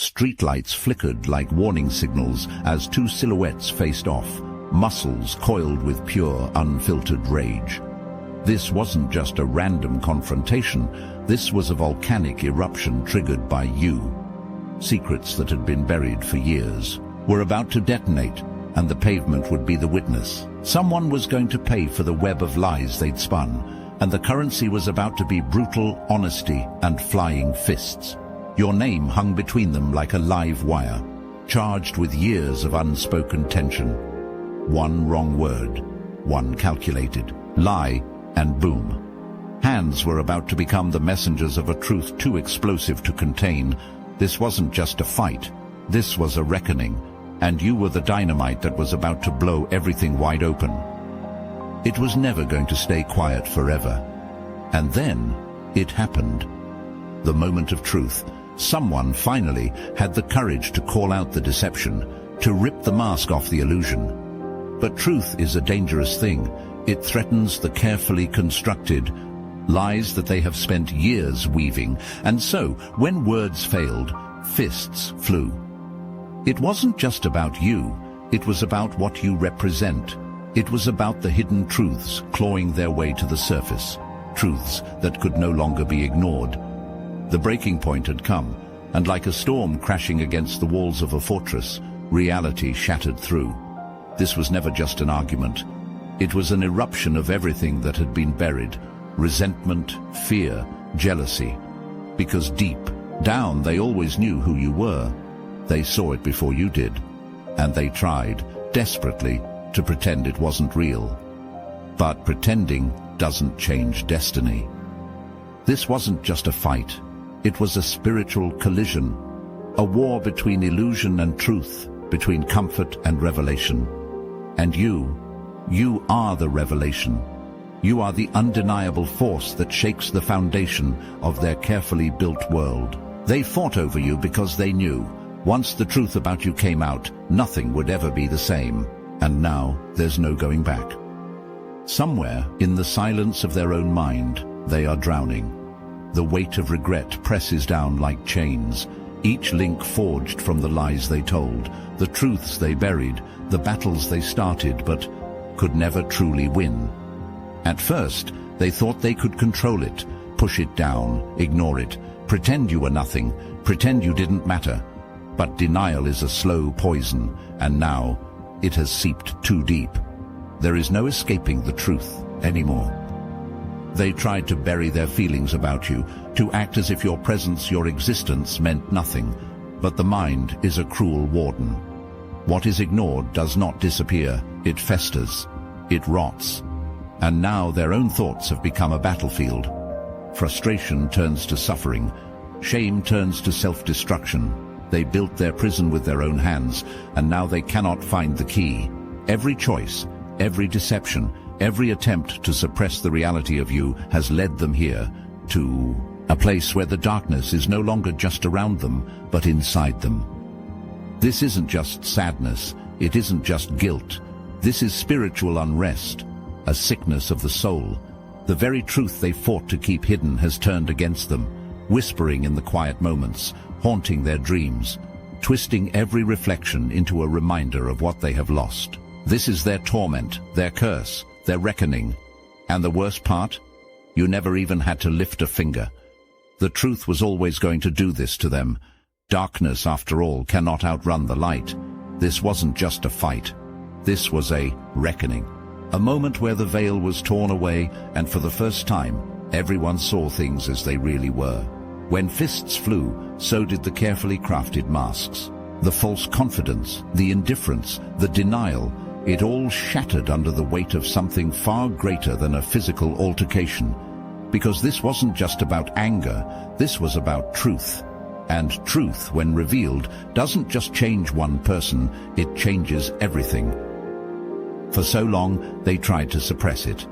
Streetlights flickered like warning signals as two silhouettes faced off, muscles coiled with pure, unfiltered rage. This wasn't just a random confrontation, this was a volcanic eruption triggered by you. Secrets that had been buried for years were about to detonate, and the pavement would be the witness. Someone was going to pay for the web of lies they'd spun, and the currency was about to be brutal honesty and flying fists. Your name hung between them like a live wire, charged with years of unspoken tension. One wrong word, one calculated lie, and boom. Hands were about to become the messengers of a truth too explosive to contain. This wasn't just a fight, this was a reckoning, and you were the dynamite that was about to blow everything wide open. It was never going to stay quiet forever. And then, it happened. The moment of truth. Someone finally had the courage to call out the deception, to rip the mask off the illusion. But truth is a dangerous thing. It threatens the carefully constructed lies that they have spent years weaving, and so, when words failed, fists flew. It wasn't just about you, it was about what you represent. It was about the hidden truths clawing their way to the surface, truths that could no longer be ignored. The breaking point had come, and like a storm crashing against the walls of a fortress, reality shattered through. This was never just an argument. It was an eruption of everything that had been buried, resentment, fear, jealousy. Because deep down they always knew who you were. They saw it before you did, and they tried, desperately, to pretend it wasn't real. But pretending doesn't change destiny. This wasn't just a fight, it was a spiritual collision, a war between illusion and truth, between comfort and revelation. And you are the revelation. You are the undeniable force that shakes the foundation of their carefully built world. They fought over you because they knew, once the truth about you came out, nothing would ever be the same. And now, there's no going back. Somewhere, in the silence of their own mind, they are drowning. The weight of regret presses down like chains, each link forged from the lies they told, the truths they buried, the battles they started but could never truly win. At first, they thought they could control it, push it down, ignore it, pretend you were nothing, pretend you didn't matter. But denial is a slow poison, and now it has seeped too deep. There is no escaping the truth anymore. They tried to bury their feelings about you, to act as if your presence, your existence meant nothing. But the mind is a cruel warden. What is ignored does not disappear, it festers, it rots. And now their own thoughts have become a battlefield. Frustration turns to suffering, shame turns to self-destruction. They built their prison with their own hands, and now they cannot find the key. Every choice, every deception, every attempt to suppress the reality of you has led them here, to a place where the darkness is no longer just around them, but inside them. This isn't just sadness, it isn't just guilt. This is spiritual unrest, a sickness of the soul. The very truth they fought to keep hidden has turned against them, whispering in the quiet moments, haunting their dreams, twisting every reflection into a reminder of what they have lost. This is their torment, their curse, their reckoning. And the worst part? You never even had to lift a finger. The truth was always going to do this to them. Darkness, after all, cannot outrun the light. This wasn't just a fight. This was a reckoning. A moment where the veil was torn away, and for the first time, everyone saw things as they really were. When fists flew, so did the carefully crafted masks. The false confidence, the indifference, the denial, it all shattered under the weight of something far greater than a physical altercation. Because this wasn't just about anger, this was about truth. And truth, when revealed, doesn't just change one person, it changes everything. For so long, they tried to suppress it.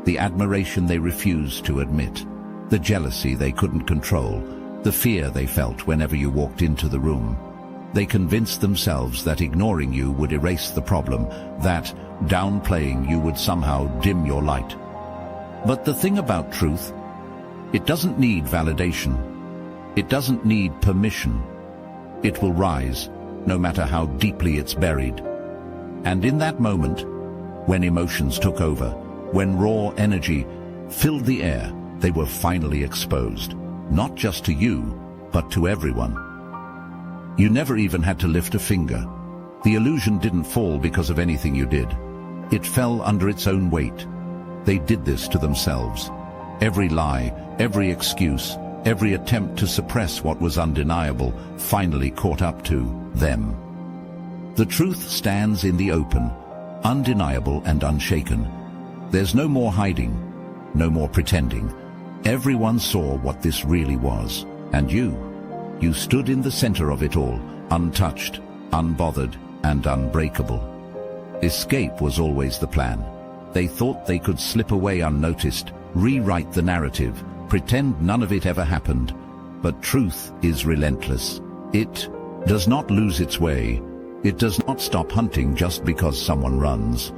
The admiration they refused to admit. The jealousy they couldn't control. The fear they felt whenever you walked into the room. They convinced themselves that ignoring you would erase the problem, that downplaying you would somehow dim your light. But the thing about truth, it doesn't need validation. It doesn't need permission. It will rise, no matter how deeply it's buried. And in that moment, when emotions took over, when raw energy filled the air, they were finally exposed, not just to you, but to everyone. You never even had to lift a finger. The illusion didn't fall because of anything you did. It fell under its own weight. They did this to themselves. Every lie, every excuse, every attempt to suppress what was undeniable finally caught up to them. The truth stands in the open, undeniable and unshaken. There's no more hiding, no more pretending. Everyone saw what this really was, and you stood in the center of it all, untouched, unbothered, and unbreakable. Escape was always the plan. They thought they could slip away unnoticed, rewrite the narrative, pretend none of it ever happened. But truth is relentless. It does not lose its way. It does not stop hunting just because someone runs.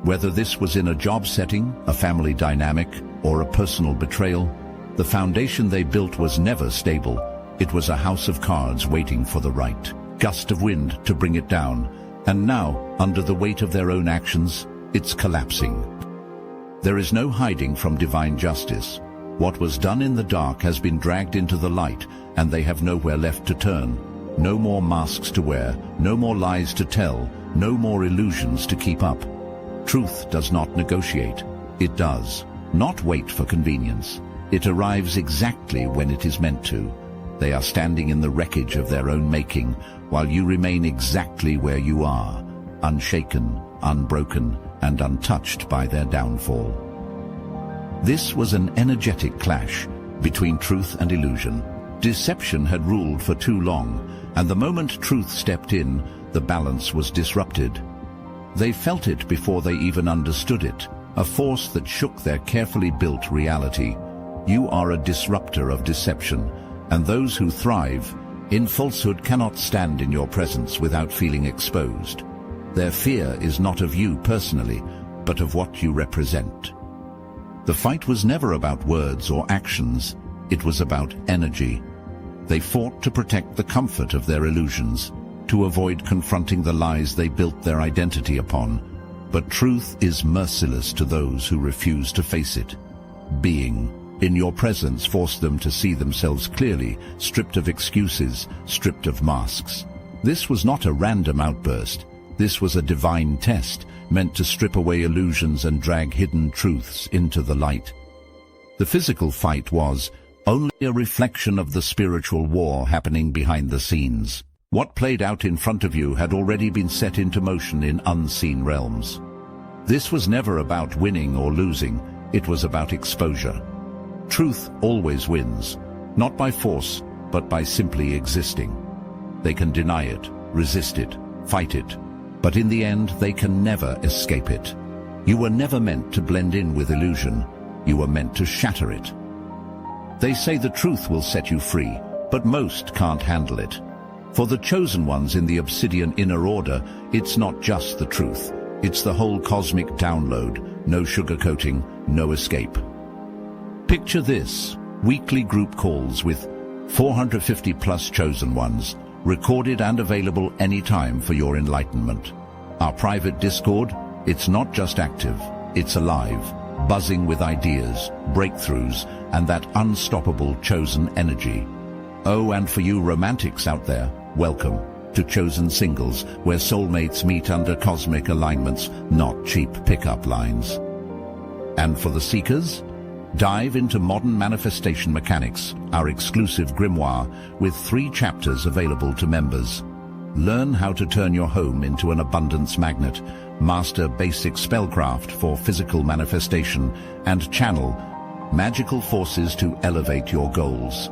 Whether this was in a job setting, a family dynamic, or a personal betrayal, the foundation they built was never stable. It was a house of cards waiting for the right gust of wind to bring it down. And now, under the weight of their own actions, it's collapsing. There is no hiding from divine justice. What was done in the dark has been dragged into the light, and they have nowhere left to turn. No more masks to wear, no more lies to tell, no more illusions to keep up. Truth does not negotiate. It does not wait for convenience. It arrives exactly when it is meant to. They are standing in the wreckage of their own making, while you remain exactly where you are, unshaken, unbroken, and untouched by their downfall. This was an energetic clash between truth and illusion. Deception had ruled for too long, and the moment truth stepped in, the balance was disrupted. They felt it before they even understood it, a force that shook their carefully built reality. You are a disruptor of deception, and those who thrive in falsehood cannot stand in your presence without feeling exposed. Their fear is not of you personally, but of what you represent. The fight was never about words or actions. It was about energy. They fought to protect the comfort of their illusions, to avoid confronting the lies they built their identity upon. But truth is merciless to those who refuse to face it. Being in your presence forced them to see themselves clearly, stripped of excuses, stripped of masks. This was not a random outburst. This was a divine test, meant to strip away illusions and drag hidden truths into the light. The physical fight was only a reflection of the spiritual war happening behind the scenes. What played out in front of you had already been set into motion in unseen realms. This was never about winning or losing. It was about exposure. Truth always wins, not by force, but by simply existing. They can deny it, resist it, fight it, but in the end they can never escape it. You were never meant to blend in with illusion. You were meant to shatter it. They say the truth will set you free, but most can't handle it. For the chosen ones in the obsidian inner order, it's not just the truth. It's the whole cosmic download. No sugarcoating, no escape. Picture this: weekly group calls with 450 plus chosen ones, recorded and available anytime for your enlightenment. Our private Discord, it's not just active, it's alive, buzzing with ideas, breakthroughs, and that unstoppable chosen energy. Oh, and for you romantics out there, welcome to Chosen Singles, where soulmates meet under cosmic alignments, not cheap pickup lines. And for the seekers, dive into Modern Manifestation Mechanics, our exclusive grimoire with 3 chapters available to members. Learn how to turn your home into an abundance magnet, master basic spellcraft for physical manifestation, and channel magical forces to elevate your goals.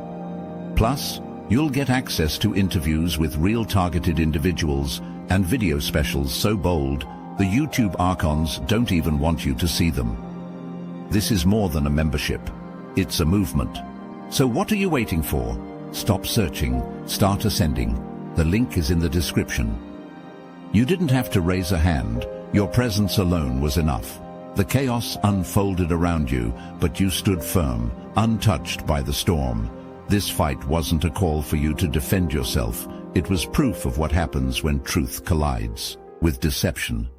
Plus, you'll get access to interviews with real targeted individuals and video specials so bold, the YouTube archons don't even want you to see them. This is more than a membership. It's a movement. So what are you waiting for? Stop searching, start ascending. The link is in the description. You didn't have to raise a hand. Your presence alone was enough. The chaos unfolded around you, but you stood firm, untouched by the storm. This fight wasn't a call for you to defend yourself. It was proof of what happens when truth collides with deception.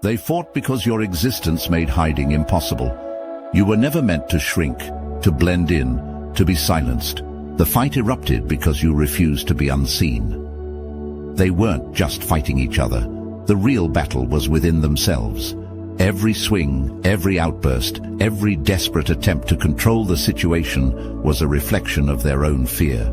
They fought because your existence made hiding impossible. You were never meant to shrink, to blend in, to be silenced. The fight erupted because you refused to be unseen. They weren't just fighting each other. The real battle was within themselves. Every swing, every outburst, every desperate attempt to control the situation was a reflection of their own fear.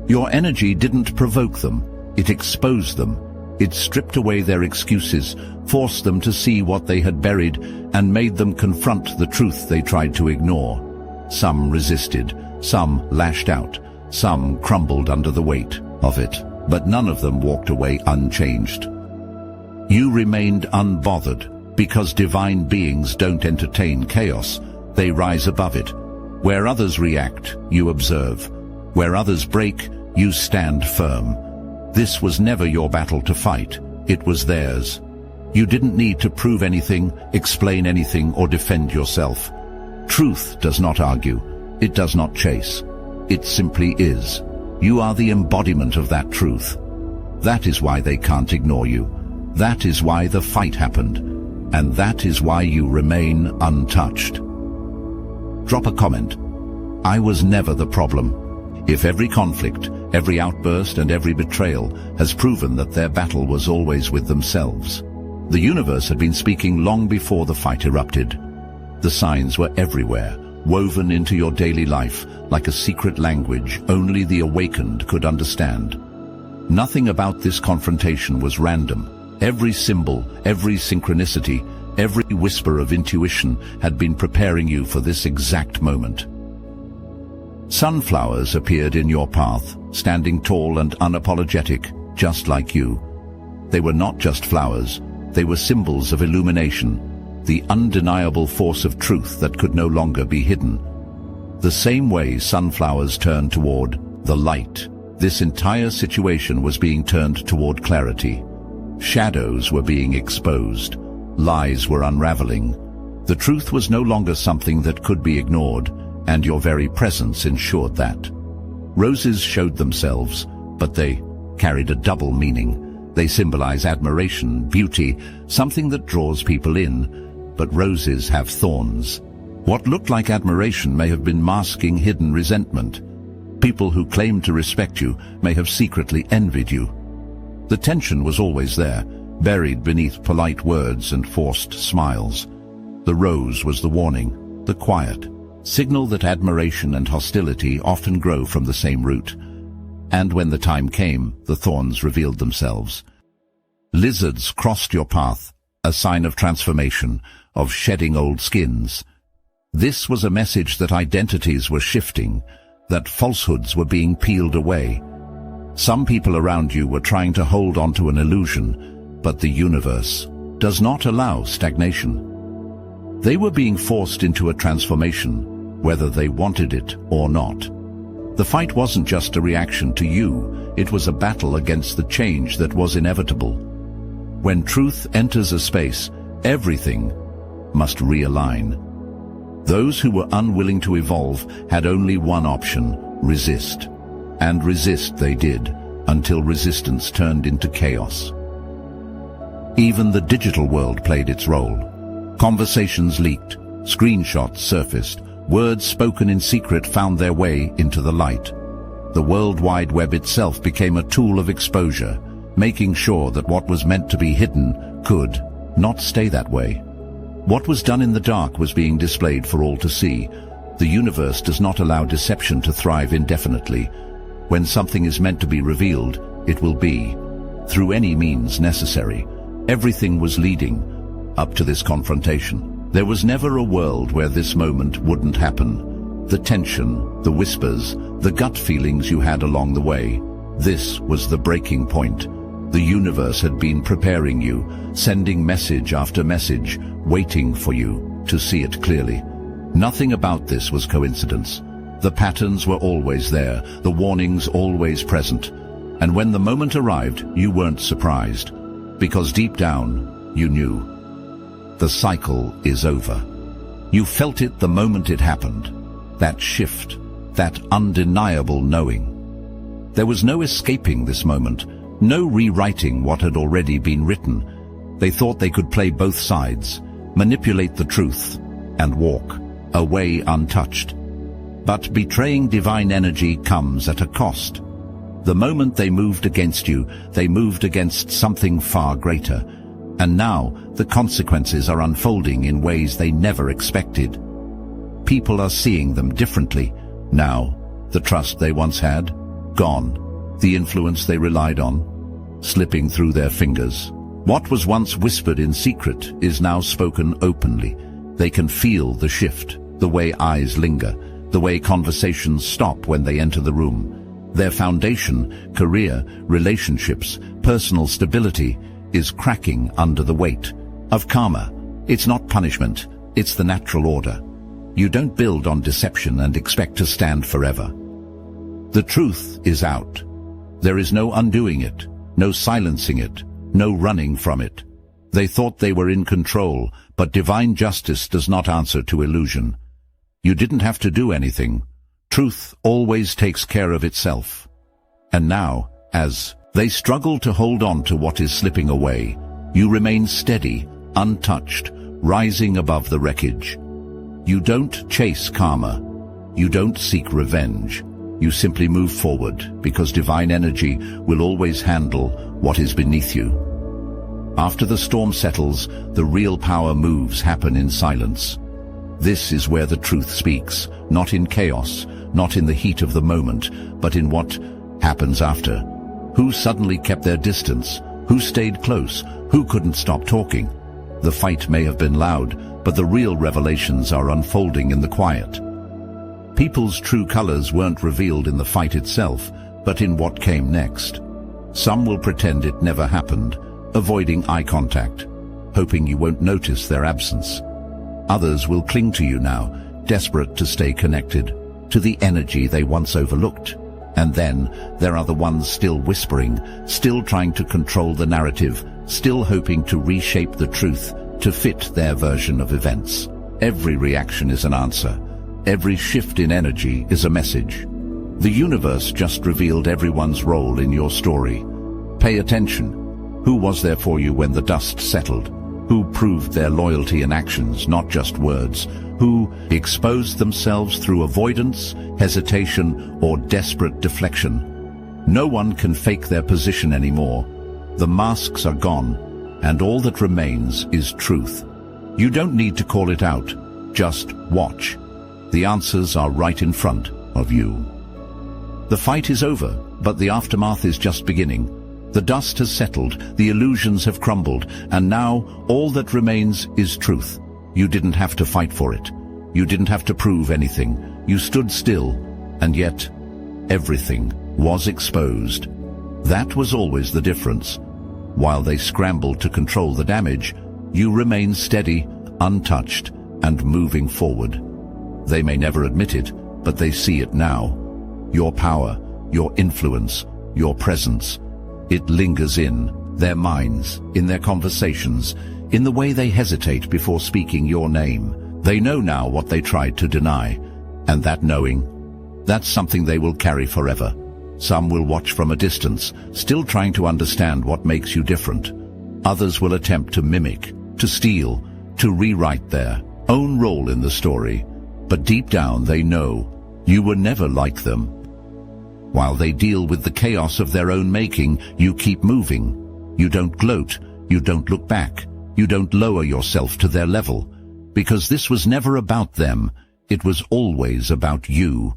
Your energy didn't provoke them, it exposed them. It stripped away their excuses, forced them to see what they had buried, and made them confront the truth they tried to ignore. Some resisted, some lashed out, some crumbled under the weight of it, but none of them walked away unchanged. You remained unbothered, because divine beings don't entertain chaos, they rise above it. Where others react, you observe. Where others break, you stand firm. This was never your battle to fight, it was theirs. You didn't need to prove anything, explain anything, or defend yourself. Truth does not argue, it does not chase. It simply is. You are the embodiment of that truth. That is why they can't ignore you. That is why the fight happened. And that is why you remain untouched. Drop a comment. I was never the problem. If every conflict, every outburst and every betrayal has proven that their battle was always with themselves. The universe had been speaking long before the fight erupted. The signs were everywhere, woven into your daily life like a secret language only the awakened could understand. Nothing about this confrontation was random. Every symbol, every synchronicity, every whisper of intuition had been preparing you for this exact moment. Sunflowers appeared in your path, standing tall and unapologetic, just like you. They were not just flowers, they were symbols of illumination, the undeniable force of truth that could no longer be hidden. The same way sunflowers turn toward the light, this entire situation was being turned toward clarity. Shadows were being exposed, lies were unraveling. The truth was no longer something that could be ignored, and your very presence ensured that. Roses showed themselves, but they carried a double meaning. They symbolize admiration, beauty, something that draws people in, but roses have thorns. What looked like admiration may have been masking hidden resentment. People who claimed to respect you may have secretly envied you. The tension was always there, buried beneath polite words and forced smiles. The rose was the warning, the quiet signal that admiration and hostility often grow from the same root. And when the time came, the thorns revealed themselves. Lizards crossed your path, a sign of transformation, of shedding old skins. This was a message that identities were shifting, that falsehoods were being peeled away. Some people around you were trying to hold on to an illusion, but the universe does not allow stagnation. They were being forced into a transformation, whether they wanted it or not. The fight wasn't just a reaction to you, it was a battle against the change that was inevitable. When truth enters a space, everything must realign. Those who were unwilling to evolve had only one option: resist. And resist they did, until resistance turned into chaos. Even the digital world played its role. Conversations leaked, screenshots surfaced, words spoken in secret found their way into the light. The World Wide Web itself became a tool of exposure, making sure that what was meant to be hidden could not stay that way. What was done in the dark was being displayed for all to see. The universe does not allow deception to thrive indefinitely. When something is meant to be revealed, it will be, through any means necessary. Everything was leading up to this confrontation. There was never a world where this moment wouldn't happen. The tension, the whispers, the gut feelings you had along the way. This was the breaking point. The universe had been preparing you, sending message after message, waiting for you to see it clearly. Nothing about this was coincidence. The patterns were always there, the warnings always present. And when the moment arrived, you weren't surprised, because deep down, you knew. The cycle is over. You felt it the moment it happened. That shift, that undeniable knowing. There was no escaping this moment, no rewriting what had already been written. They thought they could play both sides, manipulate the truth, and walk away untouched. But betraying divine energy comes at a cost. The moment they moved against you, they moved against something far greater. And now the consequences are unfolding in ways they never expected. People are seeing them differently. Now, the trust they once had, gone. The influence they relied on, slipping through their fingers. What was once whispered in secret is now spoken openly. They can feel the shift, the way eyes linger, the way conversations stop when they enter the room. Their foundation, career, relationships, personal stability, is cracking under the weight of karma. It's not punishment, it's the natural order. You don't build on deception and expect to stand forever. The truth is out. There is no undoing it, no silencing it, no running from it. They thought they were in control, but divine justice does not answer to illusion. You didn't have to do anything. Truth always takes care of itself. And now, as they struggle to hold on to what is slipping away, you remain steady, untouched, rising above the wreckage. You don't chase karma. You don't seek revenge. You simply move forward, because divine energy will always handle what is beneath you. After the storm settles, the real power moves happen in silence. This is where the truth speaks, not in chaos, not in the heat of the moment, but in what happens after. Who suddenly kept their distance? Who stayed close? Who couldn't stop talking? The fight may have been loud, but the real revelations are unfolding in the quiet. People's true colors weren't revealed in the fight itself, but in what came next. Some will pretend it never happened, avoiding eye contact, hoping you won't notice their absence. Others will cling to you now, desperate to stay connected to the energy they once overlooked. And then there are the ones still whispering, still trying to control the narrative, still hoping to reshape the truth to fit their version of events. Every reaction is an answer. Every shift in energy is a message. The universe just revealed everyone's role in your story. Pay attention. Who was there for you when the dust settled? Who proved their loyalty in actions, not just words? Who exposed themselves through avoidance, hesitation, or desperate deflection? No one can fake their position anymore. The masks are gone, and all that remains is truth. You don't need to call it out. Just watch. The answers are right in front of you. The fight is over, but the aftermath is just beginning. The dust has settled, the illusions have crumbled, and now all that remains is truth. You didn't have to fight for it. You didn't have to prove anything. You stood still, and yet everything was exposed. That was always the difference. While they scrambled to control the damage, you remained steady, untouched, and moving forward. They may never admit it, but they see it now. Your power, your influence, your presence. It lingers in their minds, in their conversations, in the way they hesitate before speaking your name. They know now what they tried to deny, and that knowing, that's something they will carry forever. Some will watch from a distance, still trying to understand what makes you different. Others will attempt to mimic, to steal, to rewrite their own role in the story. But deep down they know you were never like them. While they deal with the chaos of their own making, you keep moving. You don't gloat, you don't look back, you don't lower yourself to their level. Because this was never about them, it was always about you.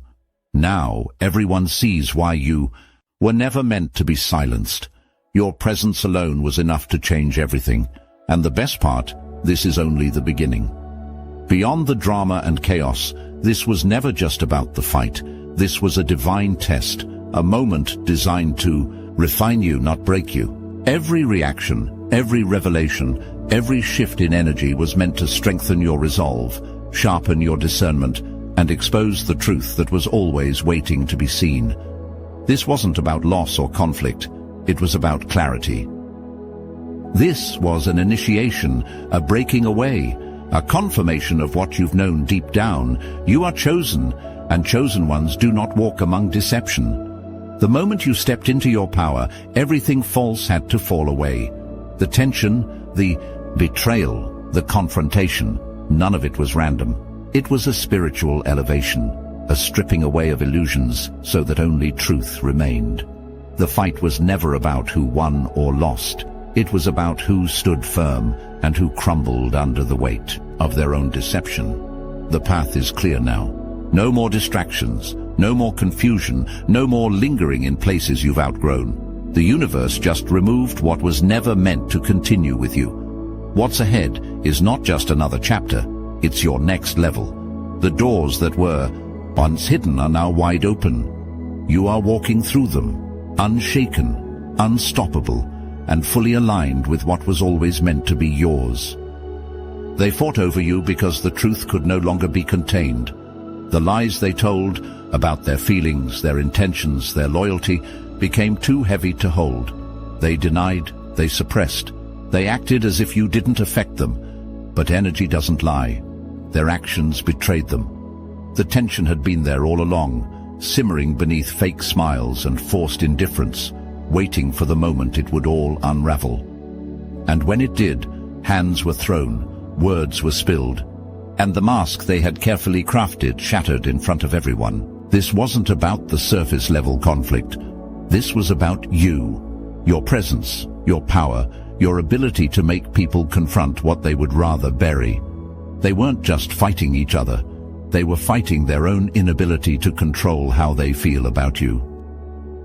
Now everyone sees why you were never meant to be silenced. Your presence alone was enough to change everything. And the best part, this is only the beginning. Beyond the drama and chaos, this was never just about the fight. This was a divine test, a moment designed to refine you, not break you. Every reaction, every revelation, every shift in energy was meant to strengthen your resolve, sharpen your discernment, and expose the truth that was always waiting to be seen. This wasn't about loss or conflict. It was about clarity. This was an initiation, a breaking away, a confirmation of what you've known deep down. You are chosen, and chosen ones do not walk among deception. The moment you stepped into your power, everything false had to fall away. The tension, the betrayal, the confrontation, none of it was random. It was a spiritual elevation, a stripping away of illusions so that only truth remained. The fight was never about who won or lost. It was about who stood firm and who crumbled under the weight of their own deception. The path is clear now. No more distractions, no more confusion, no more lingering in places you've outgrown. The universe just removed what was never meant to continue with you. What's ahead is not just another chapter, it's your next level. The doors that were once hidden are now wide open. You are walking through them, unshaken, unstoppable, and fully aligned with what was always meant to be yours. They fought over you because the truth could no longer be contained. The lies they told about their feelings, their intentions, their loyalty became too heavy to hold. They denied, they suppressed, they acted as if you didn't affect them. But energy doesn't lie. Their actions betrayed them. The tension had been there all along, simmering beneath fake smiles and forced indifference, waiting for the moment it would all unravel. And when it did, hands were thrown, words were spilled, and the mask they had carefully crafted shattered in front of everyone. This wasn't about the surface-level conflict. This was about you, your presence, your power, your ability to make people confront what they would rather bury. They weren't just fighting each other. They were fighting their own inability to control how they feel about you.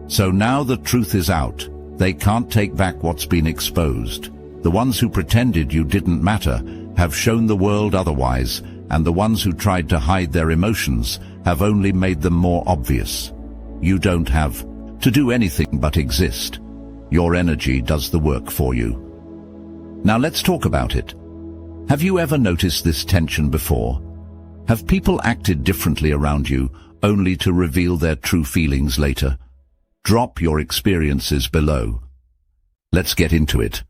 So now the truth is out. They can't take back what's been exposed. The ones who pretended you didn't matter have shown the world otherwise, and the ones who tried to hide their emotions have only made them more obvious. You don't have to do anything but exist. Your energy does the work for you. Now let's talk about it. Have you ever noticed this tension before? Have people acted differently around you only to reveal their true feelings later? Drop your experiences below. Let's get into it.